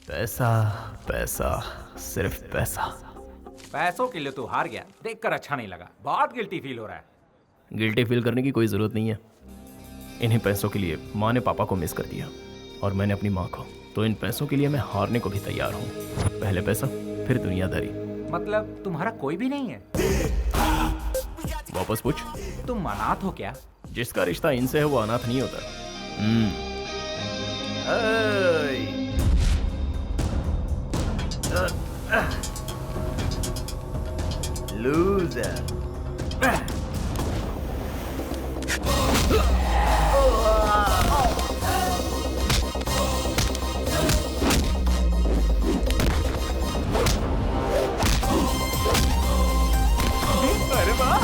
पैसा पैसा सिर्फ पैसा। पैसों के लिए तू हार गया, देखकर अच्छा नहीं लगा, बहुत गिल्टी फील हो रहा है। गिल्टी फील करने की कोई ज़रूरत नहीं है। इन्हीं पैसों के लिए माँ ने पापा को मिस कर दिया और मैंने अपनी माँ को। तो इन पैसों के लिए मैं हारने को भी तैयार हूँ। पहले पैसा फिर दुनियादारी। मतलब तुम्हारा कोई भी नहीं है? वापस पूछ। तुम अनाथ हो क्या? जिसका रिश्ता इनसे है वो अनाथ नहीं होता। लूजर। अरे वाह!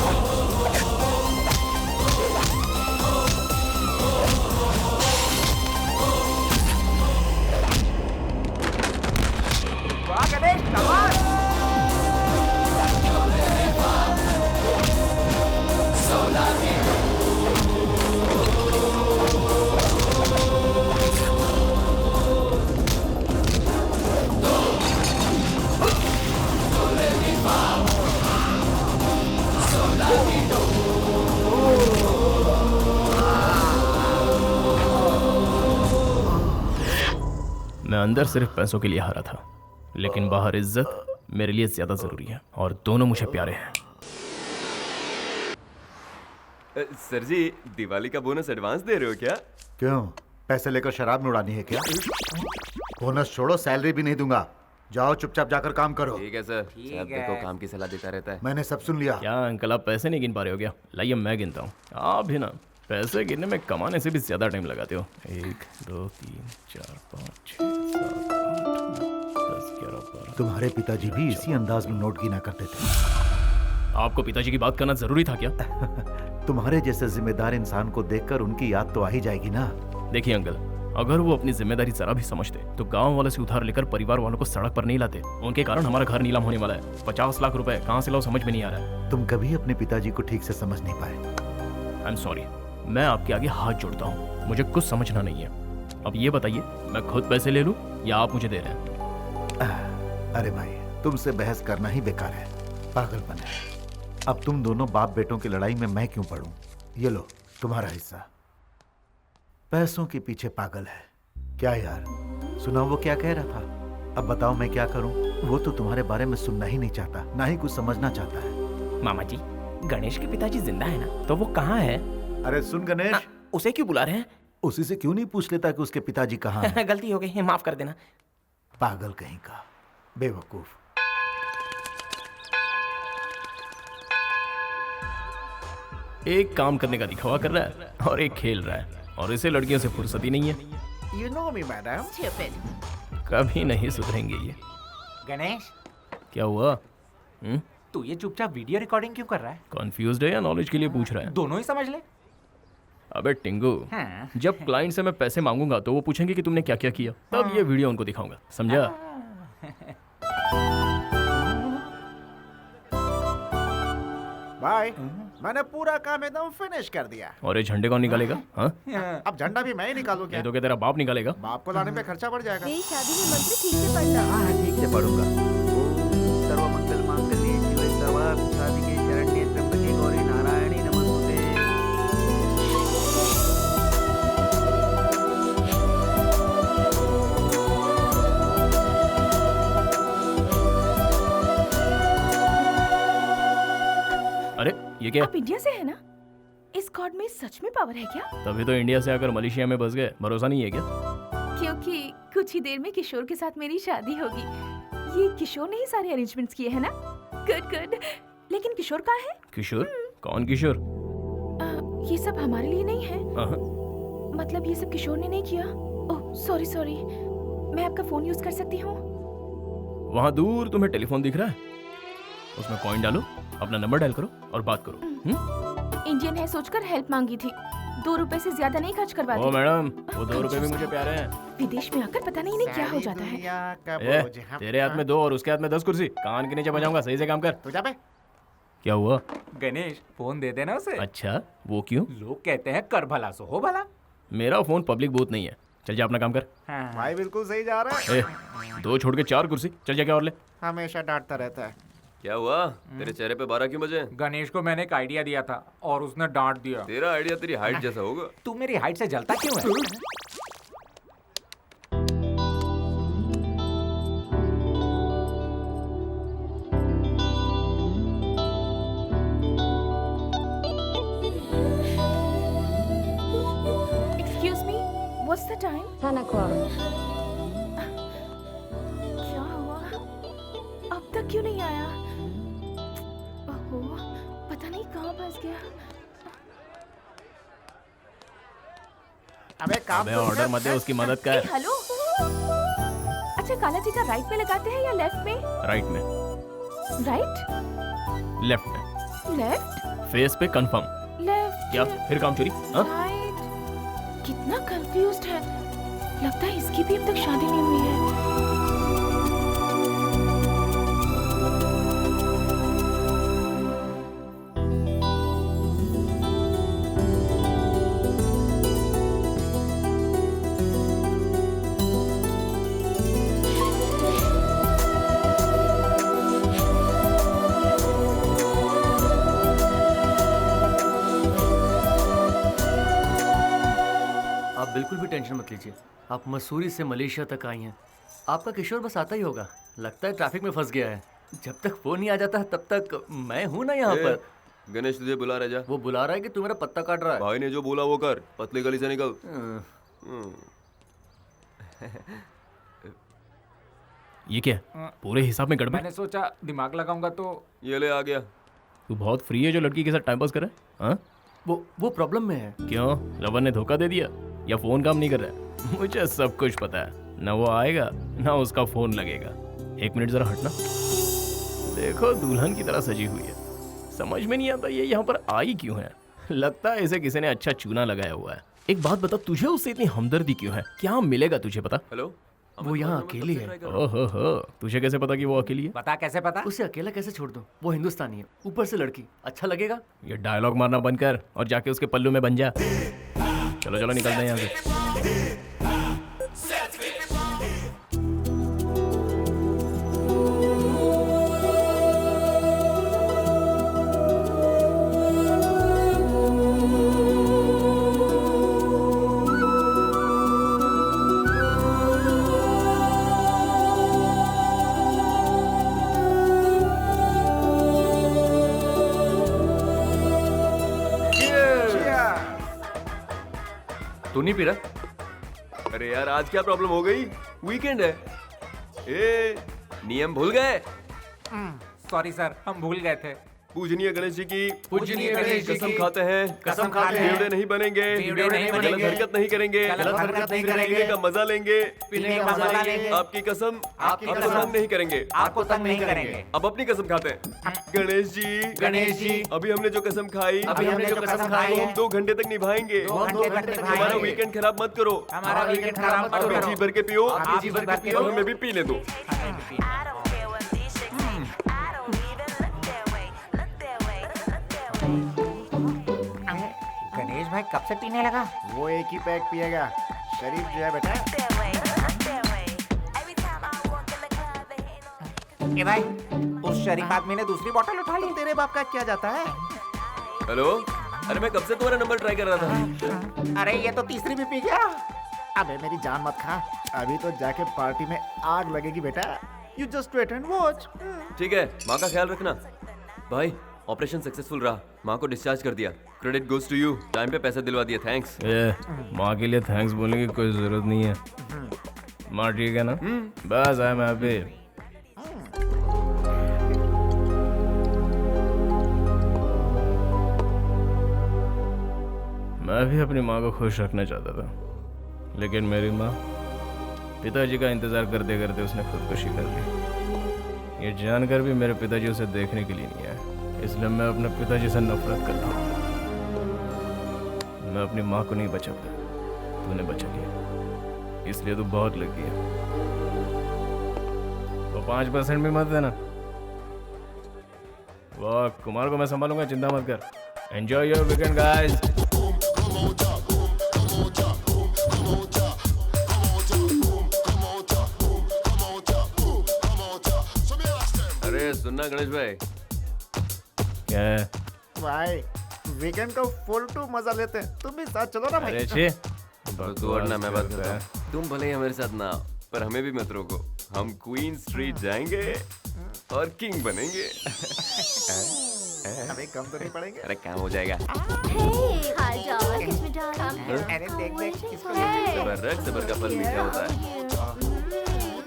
वाह गणेश, शाबाश! मैं अंदर सिर्फ पैसों के लिए हारा था, लेकिन बाहर इज्जत मेरे लिए ज्यादा जरूरी है और दोनों मुझे प्यारे हैं। सर जी, दिवाली का बोनस एडवांस दे रहे हो क्या? क्यों, पैसे लेकर शराब में उड़ानी है क्या? बोनस छोड़ो, सैलरी भी नहीं दूंगा। जाओ चुपचाप जाकर काम करो। ठीक है सर। साहब देखो काम की सलाह देता रहता है। मैंने सब सुन लिया। क्या अंकल आप पैसे नहीं गिन पा रहे हो क्या? लाइए मैं गिनता हूँ। आप भी ना पैसे गिनने में कमाने से भी ज्यादा टाइम लगाते हो। 1 2 3 4 5 6 7 8 9 10 11 12। तुम्हारे पिताजी भी इसी अंदाज में नोट गिना करते थे। आपको पिताजी की बात करना जरूरी था क्या? तुम्हारे जैसे जिम्मेदार इंसान को देखकर उनकी याद तो आ ही जाएगी ना। देखिए अंकल, अगर वो अपनी जिम्मेदारी जरा भी समझते तो गांव वालों से उधार लेकर परिवार वालों को सड़क पर नहीं लाते। उनके कारण हमारा घर नीलाम होने वाला है। 50 लाख रुपए कहाँ से लाओ समझ में नहीं आ रहा है। तुम कभी अपने पिताजी को ठीक से समझ नहीं पाए। आई एम सॉरी, मैं आपके आगे हाथ जोड़ता हूँ, मुझे कुछ समझना नहीं है। अब ये बताइए, मैं खुद पैसे ले लूँ या आप मुझे दे रहे हैं? अरे भाई, तुमसे बहस करना ही बेकार है, पागलपन है। अब तुम दोनों बाप बेटों की लड़ाई में मैं क्यों पढ़ूं? ये लो तुम्हारा हिस्सा। पैसों के पीछे पागल है क्या यार? सुना वो क्या कह रहा था? अब बताओ मैं क्या करूं? वो तो तुम्हारे बारे में सुनना ही नहीं चाहता, ना ही कुछ समझना चाहता है। मामा जी, गणेश के पिताजी जिंदा है ना? तो वो कहाँ है? अरे सुन गणेश, उसे क्यों बुला रहे हैं? उसी से क्यों नहीं पूछ लेता कि उसके पिताजी कहाँ हैं? गलती हो गई है, माफ कर देना। पागल कहीं का, बेवकूफ। एक काम करने का दिखावा कर रहा है और एक खेल रहा है, और इसे लड़कियों से फुर्सत ही नहीं है। You know me, madam. कभी नहीं सुधरेंगे ये। गणेश, क्या हुआ? तू ये चुपचाप वीडियो रिकॉर्डिंग क्यों कर रहा है? कॉन्फ्यूज्ड है या नॉलेज के लिए पूछ रहा है? दोनों ही समझ ले। अबे टिंगू, हाँ। जब क्लाइंट से मैं पैसे मांगूंगा तो वो पूछेंगे कि तुमने क्या क्या किया, तब ये वीडियो उनको दिखाऊंगा, समझा? भाई, मैंने पूरा काम एकदम फिनिश कर दिया। और ये झंडे कौन निकालेगा? हाँ? अब झंडा भी मैं ही निकालूं क्या? ये तो क्या तेरा बाप निकालेगा? बाप को लाने पे खर्चा बढ़ जाएगा। मेरी शादी में मंत्र ठीक से पढ़ना। हाँ, ठीक से पढ़ूंगा। ओम सर्वमंगल मांगल्ये शिवे सर्वार्थसाधिके शरण्ये त्र्यंबके गौरी नारायणी नमोस्तुते। अरे ये क्या? आप इंडिया से है ना? इस गॉड में सच में पावर है क्या? तभी तो इंडिया से आकर मलेशिया में बस गए, भरोसा नहीं है क्या? क्योंकि कुछ ही देर में किशोर के साथ मेरी शादी होगी। ये किशोर ने ही सारे अरेंजमेंट्स किए हैं ना? Good good. लेकिन किशोर कहाँ है? किशोर? कौन किशोर? ये सब हमारे लिए नहीं है। हाँ। मतलब ये सब किशोर ने नहीं किया। Oh sorry sorry. मैं आपका फोन यूज कर सकती हूँ? वहाँ दूर तुम्हें टेलीफोन दिख रहा है? उसमें कॉइन डालो, अपना नंबर डायल करो और बात करो। इंडियन है सोचकर हेल्प मांगी थी। 2 रुपए से ज्यादा नहीं खर्च करवाती। ओ मैडम, वो 2 रुपए भी मुझे प्यारे हैं। विदेश में आकर पता नहीं क्या हो जाता है। ए, तेरे हाथ में 2 और उसके हाथ में 10 कुर्सी, कान के नीचे बजाऊंगा, सही से काम कर। तू जा बे। क्या हुआ? गणेश, फोन दे देना उसे। अच्छा, वो क्यों? लोग कहते हैं कर भला सो हो भला। मेरा फोन पब्लिक बूथ नहीं है, चल जा अपना काम कर। हाँ। भाई बिल्कुल सही जा रहा है। ए, 2 छोड़ के 4 कुर्सी, चल जा क्या और ले। हमेशा डांटता रहता है। क्या हुआ तेरे चेहरे पे 12 क्यों बजे? गणेश को मैंने एक आइडिया दिया था और उसने डांट दिया। तेरा आइडिया तेरी हाइट जैसा होगा। तू मेरी हाइट से जलता क्यों है? Excuse me, what's the time? 10 o'clock. क्या हुआ? अब तक क्यों नहीं आया? ओहो, पता नहीं कहाँ फंस गया। अबे काम अबे तो ऑर्डर कर। मत दे, उसकी मदद ए, कर। हेलो। अच्छा, काला टीका राइट में लगाते हैं या लेफ्ट में? राइट में, राइट, लेफ्ट में, लेफ्ट, फेस पे कंफर्म। लेफ्ट। क्या फिर काम चोरी? हाँ? राइट। कितना कंफ्यूज्ड है। लगता है इसकी भी अब तक शादी नहीं हुई है। आप बिल्कुल भी टेंशन मत लीजिए। आप मसूरी से मलेशिया तक आई हैं। आपका किशोर बस आता ही होगा। लगता है ट्रैफिक में फंस गया है। जब तक वो नहीं आ जाता तब तक मैं हूं ना यहाँ पर। गणेश तुझे बुला रहा जा। वो बुला रहा है कि तू मेरा पत्ता काट रहा है। भाई ने जो बोला वो कर, पतली गली से निकल। ये क्या है? पूरे हिसाब में गड़बड़। मैंने सोचा दिमाग लगाऊंगा तो ये ले आ गया। तू बहुत फ्री है जो लड़की के साथ टाइम पास करे? हाँ? वो प्रॉब्लम में है। क्यों, लवर ने धोखा दे दिया या फोन काम नहीं कर रहा है? मुझे सब कुछ पता है। ना वो आएगा ना उसका फोन लगेगा। 1 मिनट जरा हटना। देखो दुल्हन की तरह सजी हुई है। समझ में नहीं आता ये यहाँ पर आई क्यों है। लगता है इसे किसी ने अच्छा चूना लगाया हुआ है। एक बात बता, तुझे उससे इतनी हमदर्दी क्यों है? क्या मिलेगा तुझे पता? हेलो, वो यहाँ अकेली है। ओहो, तुझे कैसे पता कि वो अकेली है? पता कैसे पता? उसे अकेला कैसे छोड़ दूं? वो हिंदुस्तानी है, ऊपर से लड़की। अच्छा लगेगा? ये डायलॉग मारना बंद कर और जाके उसके पल्लू में बन जा। चलो चलो निकलते हैं यहाँ से। तू नहीं पी रहा? अरे यार आज क्या प्रॉब्लम हो गई? वीकेंड है। ए, नियम भूल गए? सॉरी सर, हम भूल गए थे। पूजनीय गणेश जी की पूजनीय गणेश जी कसम की खाते हैं, कसम खाते हैं, बेवड़े नहीं बनेंगे, बेवड़े नहीं गलत बनेंगे, हरकत नहीं करेंगे, गलत हरकत नहीं करेंगे, पीने का मजा लेंगे, पीने का मजा लेंगे, आपकी कसम आपकी आपको कसम, तंग नहीं करेंगे। आपको तंग नहीं करेंगे। अब अपनी कसम खाते हैं। गणेश जी, अभी हमने जो कसम खाई, अभी हमने जो कसम खाई वो है, हम 2 घंटे तक निभाएंगे। 2 घंटे तक हमारा निभाएंगे। वीकेंड खराब मत करो। हमारा वीकेंड खराब मत आप भी करो। जी भर के पियो, आप भी जी भर के पियो। और हमें भी पीने दो। गणेश भाई कब से पीने लगा? वो एक ही पैक पिएगा। शरीफ जो है बेटा। ए भाई, उस शरीफ आदमी ने दूसरी बोतल उठा ली। तेरे बाप का क्या जाता है? हेलो, अरे मैं कब से तुम्हारा नंबर ट्राई कर रहा था। अरे ये तो तीसरी भी पी गया। अबे मेरी जान मत खा। अभी तो जाके पार्टी में आग लगेगी बेटा। You just wait and watch. ठीक है, माँ का ख्याल रखना। भाई ऑपरेशन सक्सेसफुल रहा, माँ को डिस्चार्ज कर दिया। Credit goes to you, time पे पैसे दिलवा दिए, थैंक्स। माँ के लिए थैंक्स बोलने की कोई जरूरत नहीं है। माँ ठीक है ना? बस आई एम हैप्पी। मैं भी अपनी माँ को खुश रखना चाहता था, लेकिन मेरी माँ पिताजी का इंतजार करते करते उसने खुदकुशी कर ली। ये जानकर भी मेरे पिताजी उसे देखने के लिए नहीं आए, इसलिए मैं अपने पिताजी से नफरत करता हूँ। मैं अपनी माँ को नहीं बचा पाया, तूने बचा लिया, इसलिए तू बहुत लगी है। वो 5% भी मत देना। वाह, कुमार को मैं संभालूंगा, चिंता मत कर। Enjoy your weekend guys. सुनना गणेश भाई, क्या है? भाई वीकेंड को फुल टू मजा लेते हैं, तुम भी साथ चलो ना भाई। अरे छे तो तू वरना मैं बात करता हूँ। तुम भले ही हमारे साथ ना आओ, पर हमें भी मत रोको। हम क्वीन स्ट्रीट जाएंगे और किंग बनेंगे। अरे कम तो नहीं पड़ेंगे। अरे काम हो जाएगा। Hi, darling. Kiss me, darling. अरे देख देख इसको Hey. सबर का फल मीठा होता है।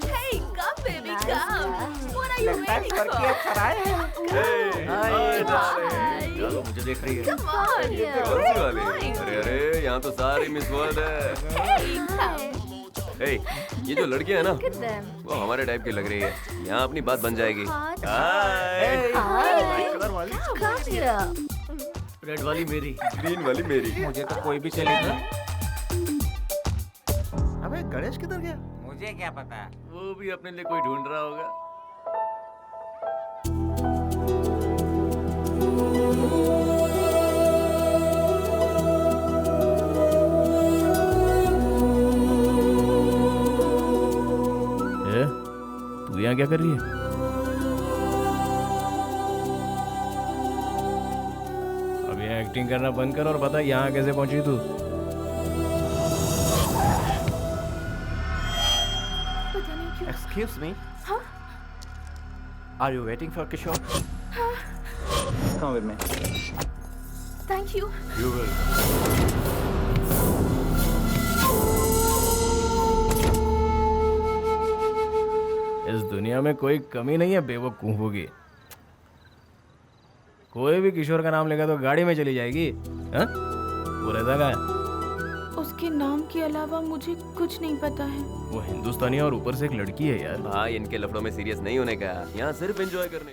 Hey, come baby, Nice, come. nice. What are you waiting for? चलो मुझे देख रही है। Come on. कौन सी वाली? अरे अरे यहाँ तो सारी मिस वर्ल्ड है। Hey, come. ए, ये जो लड़की है ना, Look at them. वो हमारे टाइप की लग रही है। यहाँ अपनी बात बन जाएगी। Hot. हाय। Hi. कलर वाली। Come here. रेड वाली मेरी। ग्रीन वाली मेरी। मुझे तो कोई भी चलेगा। अबे गणेश किधर गया? मुझे क्या पता। वो भी अपने लिए कोई ढूंढ रहा होगा। ए, तू यहाँ क्या कर रही है? अब यहाँ एक्टिंग करना बंद कर और बता यहाँ कैसे पहुंची तू? पता नहीं क्यों। Excuse me. Huh? Are you waiting for Kishore? Come with me. Thank you. You will. इस दुनिया में कोई कमी नहीं है बेवकूफों की। कोई भी किशोर का नाम लेगा तो गाड़ी में चली जाएगी। हाँ? वो रहता का है? उसके नाम के अलावा मुझे कुछ नहीं पता है। वो हिंदुस्तानी है और ऊपर से एक लड़की है यार। भाई इनके लफड़ों में सीरियस नहीं होने का, यहाँ सिर्फ एंजॉय करने का।